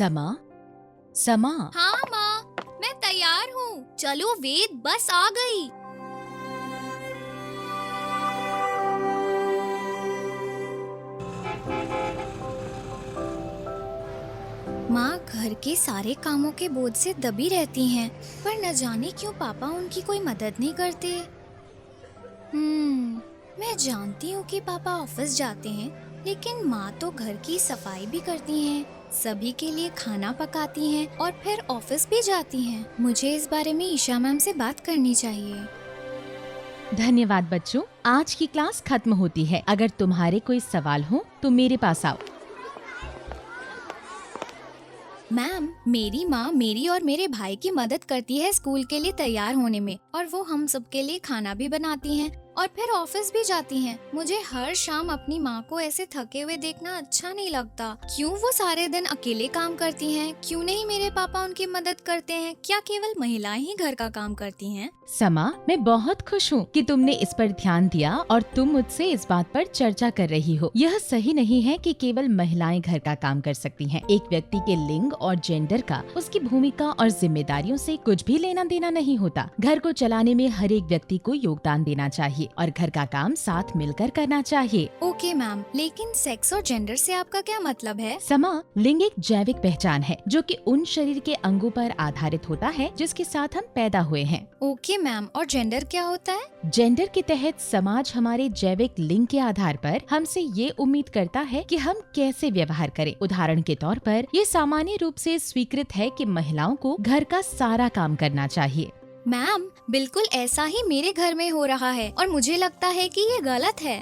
समा, समा। हाँ माँ, मैं तैयार हूँ। चलो वेद, बस आ गई। माँ घर के सारे कामों के बोझ से दबी रहती हैं, पर न जाने क्यों पापा उनकी कोई मदद नहीं करते। मैं जानती हूँ कि पापा ऑफिस जाते हैं, लेकिन माँ तो घर की सफाई भी करती हैं, सभी के लिए खाना पकाती हैं और फिर ऑफिस भी जाती हैं। मुझे इस बारे में ईशा मैम से बात करनी चाहिए। धन्यवाद बच्चों, आज की क्लास खत्म होती है। अगर तुम्हारे कोई सवाल हो तो मेरे पास आओ। मैम, मेरी माँ मेरी और मेरे भाई की मदद करती है स्कूल के लिए तैयार होने में, और वो हम सब के लिए खाना भी बनाती हैं और फिर ऑफिस भी जाती हैं। मुझे हर शाम अपनी माँ को ऐसे थके हुए देखना अच्छा नहीं लगता। क्यों वो सारे दिन अकेले काम करती हैं? क्यों नहीं मेरे पापा उनकी मदद करते हैं? क्या केवल महिलाएं ही घर का काम करती हैं? समा, मैं बहुत खुश हूँ कि तुमने इस पर ध्यान दिया और तुम मुझसे इस बात पर चर्चा कर रही हो। यह सही नहीं है कि केवल महिलाएं घर का काम कर सकती हैं। एक व्यक्ति के लिंग और जेंडर का उसकी भूमिका और जिम्मेदारियों से कुछ भी लेना देना नहीं होता। घर को चलाने में हर एक व्यक्ति को योगदान देना चाहिए और घर का काम साथ मिलकर करना चाहिए। ओके मैम, लेकिन सेक्स और जेंडर से आपका क्या मतलब है? समा, लिंग एक जैविक पहचान है जो कि उन शरीर के अंगों पर आधारित होता है जिसके साथ हम पैदा हुए हैं। ओके मैम, और जेंडर क्या होता है? जेंडर के तहत समाज हमारे जैविक लिंग के आधार पर हमसे ये उम्मीद करता है कि हम कैसे व्यवहार करें। उदाहरण के तौर पर ये सामान्य रूप से स्वीकृत है कि महिलाओं को घर का सारा काम करना चाहिए। मैम, बिल्कुल ऐसा ही मेरे घर में हो रहा है और मुझे लगता है कि ये गलत है।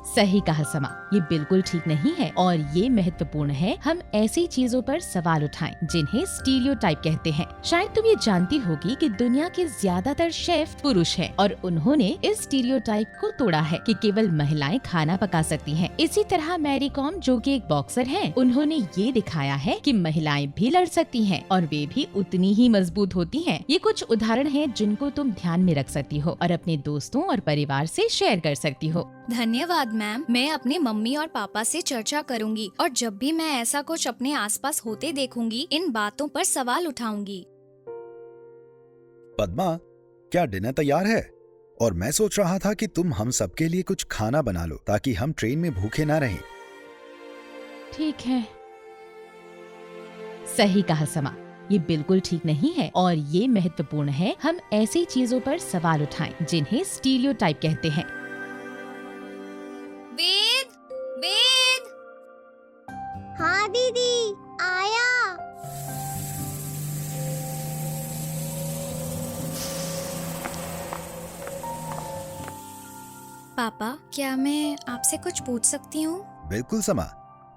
सही कहा समा, ये बिल्कुल ठीक नहीं है और ये महत्वपूर्ण है हम ऐसी चीजों पर सवाल उठाएं जिन्हें स्टीरियोटाइप कहते हैं। शायद तुम ये जानती होगी कि दुनिया के ज्यादातर शेफ पुरुष हैं और उन्होंने इस स्टीरियोटाइप को तोड़ा है कि केवल महिलाएं खाना पका सकती हैं। इसी तरह मैरी कॉम, जो कि एक बॉक्सर हैं, उन्होंने ये दिखाया है कि महिलाएं भी लड़ सकती हैं और वे भी उतनी ही मजबूत होती हैं। ये कुछ उदाहरण हैं जिनको तुम ध्यान में रख सकती हो और अपने दोस्तों और परिवार से शेयर कर सकती हो। धन्यवाद मैम, मैं अपने मम्मी और पापा से चर्चा करूंगी और जब भी मैं ऐसा कुछ अपने आसपास होते देखूंगी, इन बातों पर सवाल उठाऊंगी। पद्मा, क्या डिनर तैयार है? और मैं सोच रहा था कि तुम हम सबके लिए कुछ खाना बना लो ताकि हम ट्रेन में भूखे ना रहें। ठीक है। सही कहा समा, ये बिल्कुल ठीक नहीं है और ये महत्वपूर्ण है हम ऐसी चीजों पर सवाल उठाएं जिन्हें स्टीरियोटाइप कहते हैं। वेद, वेद। हाँ दीदी, आया। पापा, क्या मैं आपसे कुछ पूछ सकती हूँ? बिल्कुल समा,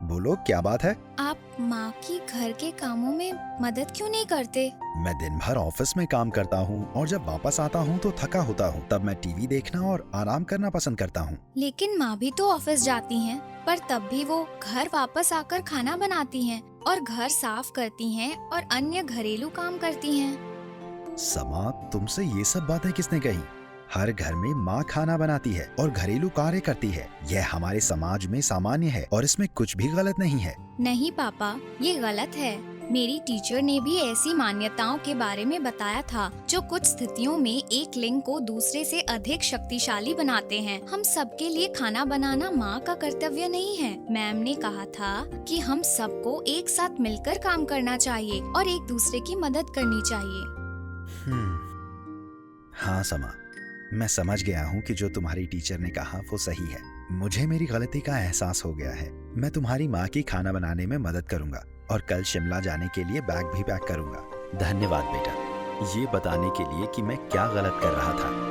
बोलो क्या बात है? आप माँ की घर के कामों में मदद क्यों नहीं करते? मैं दिन भर ऑफिस में काम करता हूँ और जब वापस आता हूँ तो थका होता हूँ। तब मैं टीवी देखना और आराम करना पसंद करता हूँ। लेकिन माँ भी तो ऑफिस जाती हैं, पर तब भी वो घर वापस आकर खाना बनाती हैं और घर साफ करती हैं और अन्य घरेलू काम करती हैं। समा, तुमसे ये सब बातें किसने कही? हर घर में माँ खाना बनाती है और घरेलू कार्य करती है। यह हमारे समाज में सामान्य है और इसमें कुछ भी गलत नहीं है। नहीं पापा, ये गलत है। मेरी टीचर ने भी ऐसी मान्यताओं के बारे में बताया था जो कुछ स्थितियों में एक लिंग को दूसरे से अधिक शक्तिशाली बनाते हैं। हम सबके लिए खाना बनाना माँ का कर्तव्य नहीं है। मैम ने कहा था कि हम सबको एक साथ मिलकर काम करना चाहिए और एक दूसरे की मदद करनी चाहिए। हाँ समा, मैं समझ गया हूँ कि जो तुम्हारी टीचर ने कहा वो सही है। मुझे मेरी गलती का एहसास हो गया है। मैं तुम्हारी माँ की खाना बनाने में मदद करूंगा और कल शिमला जाने के लिए बैग भी पैक करूंगा। धन्यवाद बेटा, ये बताने के लिए कि मैं क्या गलत कर रहा था।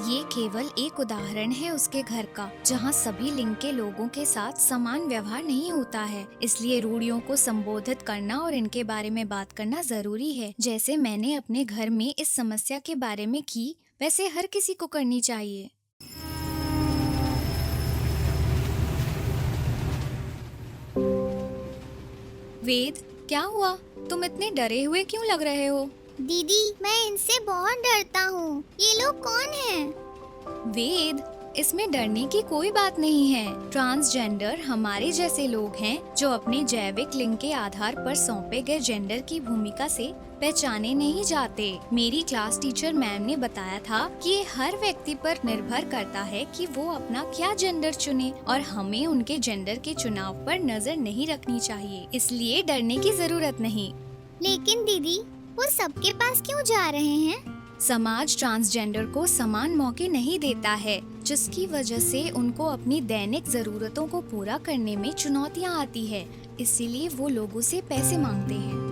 ये केवल एक उदाहरण है उसके घर का, जहाँ सभी लिंग के लोगों के साथ समान व्यवहार नहीं होता है। इसलिए रूढ़ियों को संबोधित करना और इनके बारे में बात करना जरूरी है। जैसे मैंने अपने घर में इस समस्या के बारे में की, वैसे हर किसी को करनी चाहिए। वेद, क्या हुआ? तुम इतने डरे हुए क्यों लग रहे हो? दीदी, मैं इनसे बहुत डरता हूँ। ये लोग कौन हैं? वेद, इसमें डरने की कोई बात नहीं है। ट्रांसजेंडर हमारे जैसे लोग हैं जो अपने जैविक लिंग के आधार पर सौंपे गए जेंडर की भूमिका से पहचाने नहीं जाते। मेरी क्लास टीचर मैम ने बताया था कि ये हर व्यक्ति पर निर्भर करता है कि वो अपना क्या जेंडर चुने और हमें उनके जेंडर के चुनाव पर नजर नहीं रखनी चाहिए, इसलिए डरने की जरूरत नहीं। लेकिन दीदी, वो सबके पास क्यों जा रहे हैं? समाज ट्रांसजेंडर को समान मौके नहीं देता है, जिसकी वजह से उनको अपनी दैनिक जरूरतों को पूरा करने में चुनौतियाँ आती है। इसीलिए वो लोगों से पैसे मांगते हैं।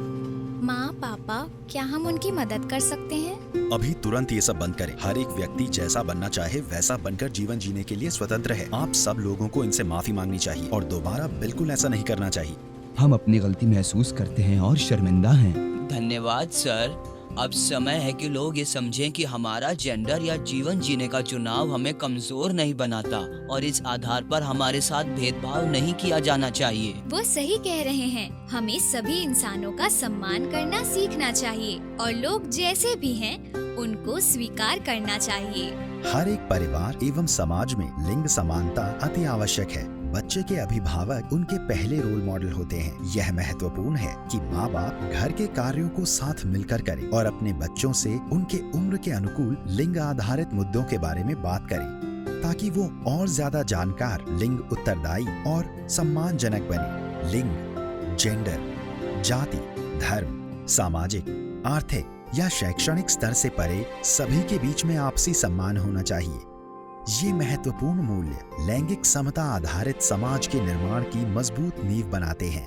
माँ पापा, क्या हम उनकी मदद कर सकते हैं? अभी तुरंत ये सब बंद करें। हर एक व्यक्ति जैसा बनना चाहे वैसा बनकर जीवन जीने के लिए स्वतंत्र है। आप सब लोगों को इनसे माफी मांगनी चाहिए और दोबारा बिल्कुल ऐसा नहीं करना चाहिए। हम अपनी गलती महसूस करते हैं और शर्मिंदा हैं। धन्यवाद सर। अब समय है कि लोग ये समझें कि हमारा जेंडर या जीवन जीने का चुनाव हमें कमजोर नहीं बनाता और इस आधार पर हमारे साथ भेदभाव नहीं किया जाना चाहिए। वो सही कह रहे हैं। हमें सभी इंसानों का सम्मान करना सीखना चाहिए और लोग जैसे भी हैं उनको स्वीकार करना चाहिए। हर एक परिवार एवं समाज में लिंग समानता अति आवश्यक है। बच्चे के अभिभावक उनके पहले रोल मॉडल होते हैं। यह महत्वपूर्ण है कि माँ बाप घर के कार्यों को साथ मिलकर करें और अपने बच्चों से उनके उम्र के अनुकूल लिंग आधारित मुद्दों के बारे में बात करें, ताकि वो और ज्यादा जानकार, लिंग उत्तरदायी और सम्मानजनक बने। लिंग, जेंडर, जाति, धर्म, सामाजिक, आर्थिक या शैक्षणिक स्तर से परे सभी के बीच में आपसी सम्मान होना चाहिए। ये महत्वपूर्ण मूल्य लैंगिक समता आधारित समाज के निर्माण की मजबूत नींव बनाते हैं।